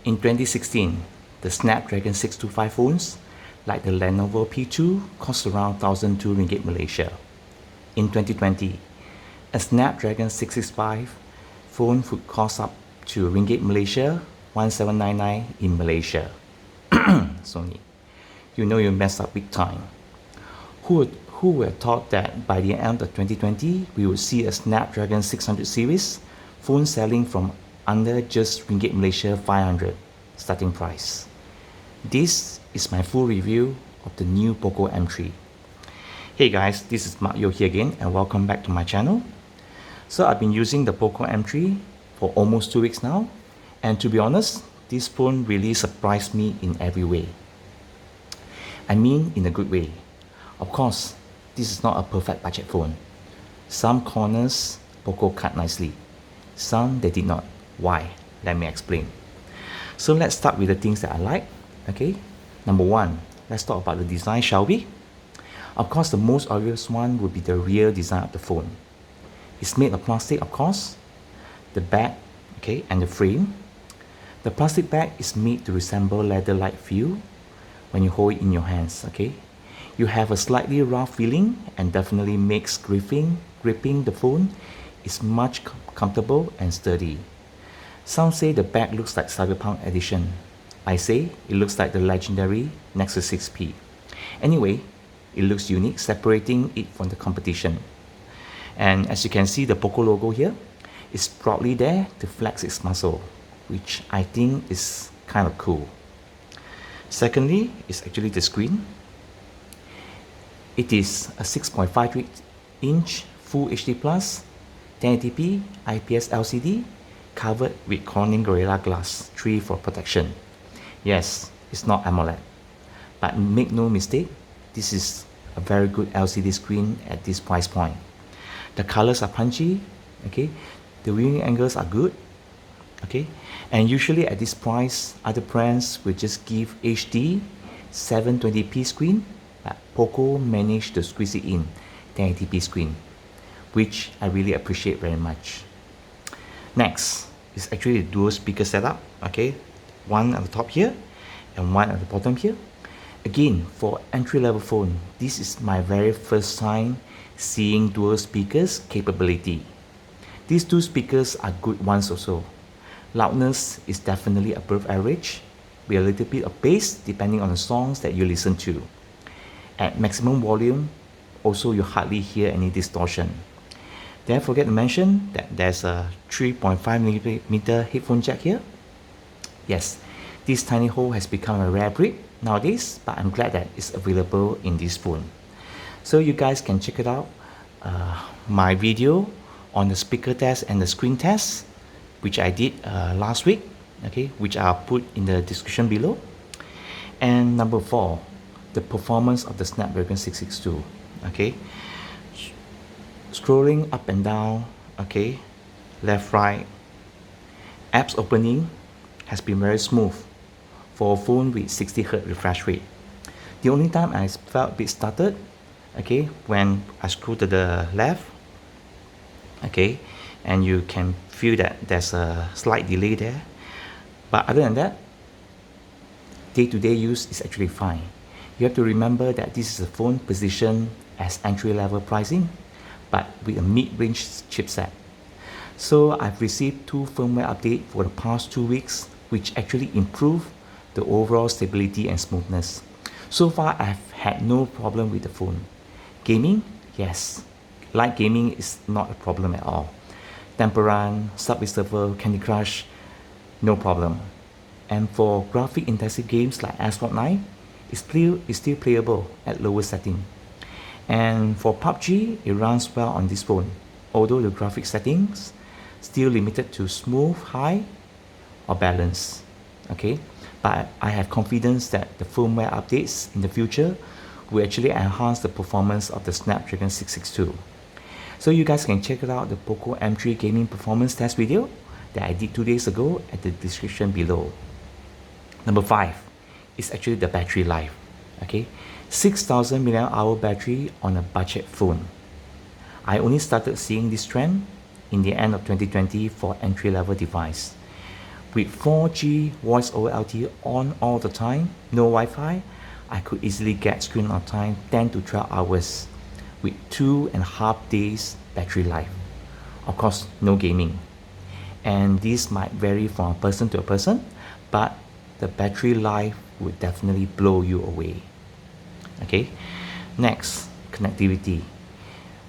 In 2016, the Snapdragon 625 phones, like the Lenovo P2, cost around 1,002 ringgit Malaysia. In 2020, a Snapdragon 665 phone would cost up to ringgit Malaysia 1799 in Malaysia. Sony, you know you messed up big time. Who would have thought that by the end of 2020, we would see a Snapdragon 600 series phone selling from under just ringgit Malaysia 500 starting price. This is my full review of the new Poco M3. Hey guys, this is Mark Yo here again and welcome back to my channel. So I've been using the Poco M3 for almost 2 weeks now, and to be honest, this phone really surprised me in every way. I mean in a good way. Of course, this is not a perfect budget phone. Some corners Poco cut nicely, some they did not. Why? Let me explain. So let's start with the things that I like. Okay, number one, let's talk about the design, shall we? Of course, the most obvious one would be the rear design of the phone. It's made of plastic, of course. The back, okay, and the frame. The plastic back is made to resemble leather-like feel when you hold it in your hands. Okay, you have a slightly rough feeling and definitely makes gripping the phone is much comfortable and sturdy. Some say the back looks like Cyberpunk edition. I say it looks like the legendary Nexus 6P. Anyway, it looks unique, separating it from the competition. And as you can see, the Poco logo here is proudly there to flex its muscle, which I think is kind of cool. Secondly, it's actually the screen. It is a 6.53-inch Full HD Plus 1080p IPS LCD covered with Corning Gorilla Glass 3 for protection. Yes, it's not AMOLED, but make no mistake, this is a very good LCD screen at this price point. The colors are punchy, okay, the viewing angles are good, okay, and usually at this price, other brands will just give HD 720p screen, but Poco managed to squeeze it in 1080p screen, which I really appreciate very much. Next is actually the dual speaker setup, okay, one at the top here and one at the bottom here. Again, for entry-level phone, this is my very first time seeing dual speakers capability. These two speakers are good ones also. Loudness is definitely above average, with a little bit of bass depending on the songs that you listen to. At maximum volume, also you hardly hear any distortion. Did I forget to mention that there's a 3.5mm headphone jack here? Yes, this tiny hole has become a rare breed nowadays, but I'm glad that it's available in this phone. So you guys can check it out, my video on the speaker test and the screen test, which I did last week, okay, which I'll put in the description below. And number 4, the performance of the Snapdragon 662, okay. Scrolling up and down, okay, left, right, apps opening has been very smooth for a phone with 60Hz refresh rate. The only time I felt a bit stuttered, okay, when I scroll to the left, okay, and you can feel that there's a slight delay there. But other than that, day-to-day use is actually fine. You have to remember that this is a phone positioned as entry-level pricing, but with a mid-range chipset. So I've received 2 firmware updates for the past 2 weeks, which actually improve the overall stability and smoothness. So far, I've had no problem with the phone. Gaming? Yes. Light gaming is not a problem at all. Temple Run, Subway Surfer, Candy Crush, no problem. And for graphic-intensive games like Asphalt 9, it's still playable at lower setting. And for PUBG, it runs well on this phone, although the graphic settings still limited to smooth, high, or balance. Okay, but I have confidence that the firmware updates in the future will actually enhance the performance of the Snapdragon 662. So you guys can check it out, the Poco M3 gaming performance test video that I did 2 days ago at the description below. Number 5 is actually the battery life. Okay, 6,000 mAh battery on a budget phone. I only started seeing this trend in the end of 2020 for entry-level device. With 4G voice over LTE on all the time, no Wi-Fi, I could easily get screen on time 10 to 12 hours with 2.5 days battery life. Of course, no gaming. And this might vary from a person to a person, but the battery life would definitely blow you away. Okay, next, connectivity.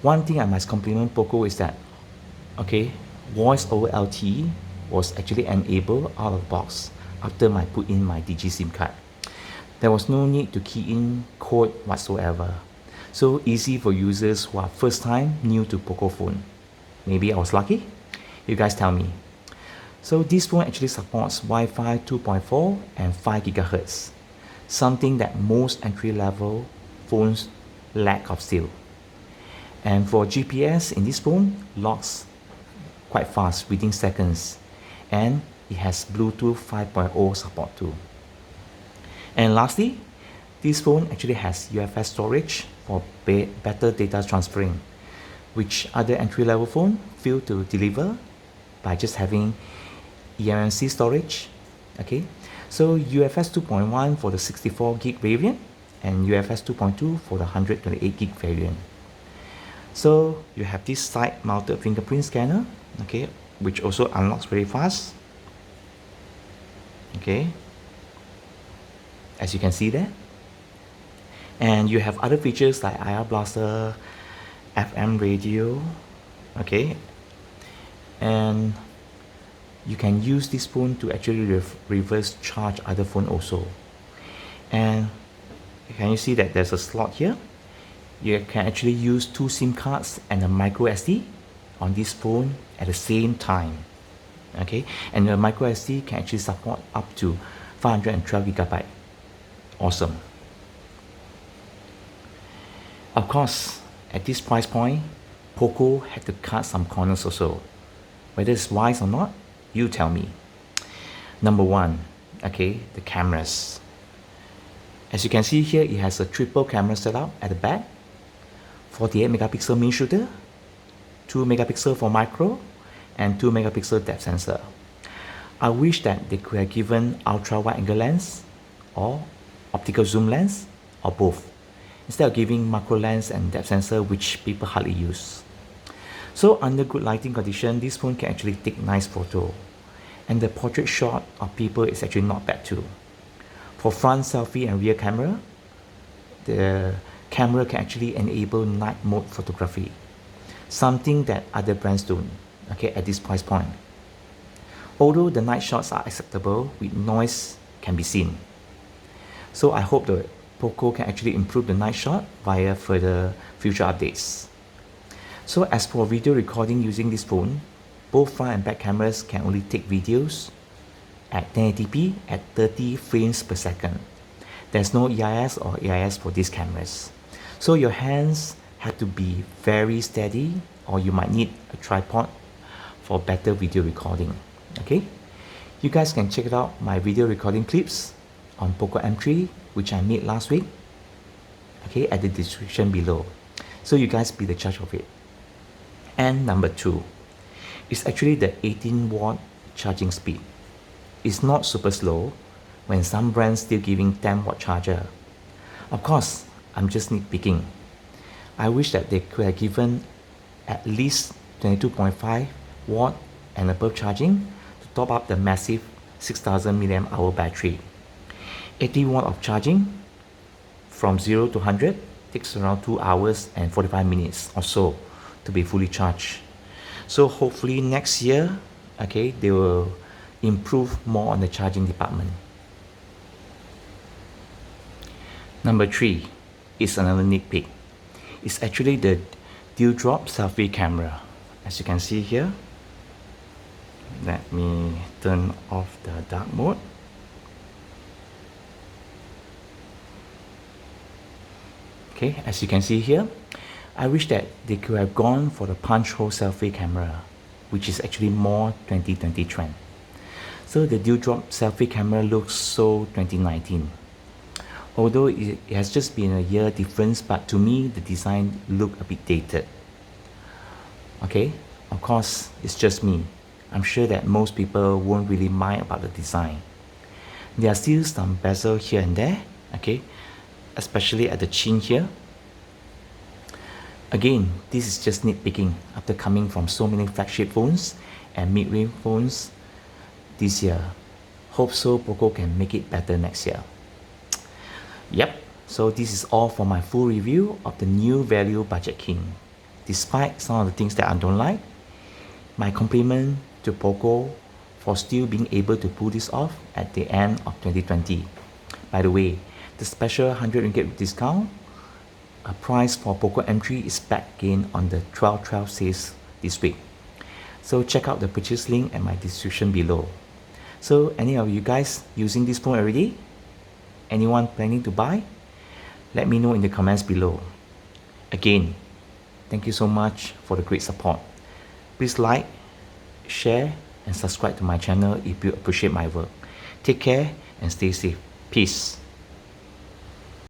One thing I must compliment Poco is that, okay, voice over LTE was actually enabled out of the box after I put in my Digi SIM card. There was no need to key in code whatsoever. So easy for users who are first time new to Poco phone. Maybe I was lucky? You guys tell me. So this phone actually supports Wi-Fi 2.4 and 5 GHz, something that most entry-level phones lack of still. And for GPS in this phone, locks quite fast within seconds, and it has Bluetooth 5.0 support too. And lastly, this phone actually has UFS storage for better data transferring, which other entry-level phone fail to deliver by just having eMMC storage. Okay, so UFS 2.1 for the 64 gig variant and UFS 2.2 for the 128 gig variant. So you have this side mounted fingerprint scanner, okay, which also unlocks very fast. Okay, as you can see there. And you have other features like IR blaster, FM radio, okay, and you can use this phone to actually reverse charge other phone also. And can you see that there's a slot here? You can actually use 2 SIM cards and a micro SD on this phone at the same time. Okay, and the micro SD can actually support up to 512 GB. Awesome. Of course, at this price point, Poco had to cut some corners also. Whether it's wise or not, you tell me. Number one, okay, the cameras. As you can see here, it has a triple camera setup at the back, 48 megapixel main shooter, 2 megapixel for macro, and 2 megapixel depth sensor. I wish that they could have given ultra wide angle lens or optical zoom lens or both, instead of giving macro lens and depth sensor, which people hardly use. So under good lighting condition, this phone can actually take nice photo, and the portrait shot of people is actually not bad too. For front selfie and rear camera, the camera can actually enable night mode photography, something that other brands don't, okay, at this price point. Although the night shots are acceptable, with noise can be seen. So I hope the Poco can actually improve the night shot via further future updates. So as for video recording using this phone, both front and back cameras can only take videos at 1080p at 30 frames per second. There's no EIS or AIS for these cameras. So your hands have to be very steady, or you might need a tripod for better video recording. Okay, you guys can check out my video recording clips on Poco M3, which I made last week, okay, at the description below. So you guys be the judge of it. And number two, it's actually the 18-watt charging speed. It's not super slow when some brands still giving 10-watt charger. Of course, I'm just nitpicking. I wish that they could have given at least 22.5 watt and above charging to top up the massive 6000 mAh battery. 80 watt of charging from 0 to 100 takes around 2 hours and 45 minutes or so to be fully charged. So hopefully next year, okay, they will improve more on the charging department. Number three is another nitpick. It's actually the dewdrop selfie camera. As you can see here, let me turn off the dark mode. Okay, as you can see here, I wish that they could have gone for the punch hole selfie camera, which is actually more 2020 trend. So the dewdrop selfie camera looks so 2019. Although it has just been a year difference, but to me the design looked a bit dated. Okay, of course it's just me. I'm sure that most people won't really mind about the design. There are still some bezel here and there, okay, especially at the chin here. Again, this is just nitpicking after coming from so many flagship phones and mid-range phones this year. Hope so Poco can make it better next year. Yep, so this is all for my full review of the new value budget king. Despite some of the things that I don't like, my compliment to Poco for still being able to pull this off at the end of 2020. By the way, the special 100 ringgit discount price for Poco M3 is back again on the 12/12 sales this week. So check out the purchase link at my description below. So any of you guys using this phone already? Anyone planning to buy? Let me know in the comments below. Again, thank you so much for the great support. Please like, share and subscribe to my channel if you appreciate my work. Take care and stay safe. Peace.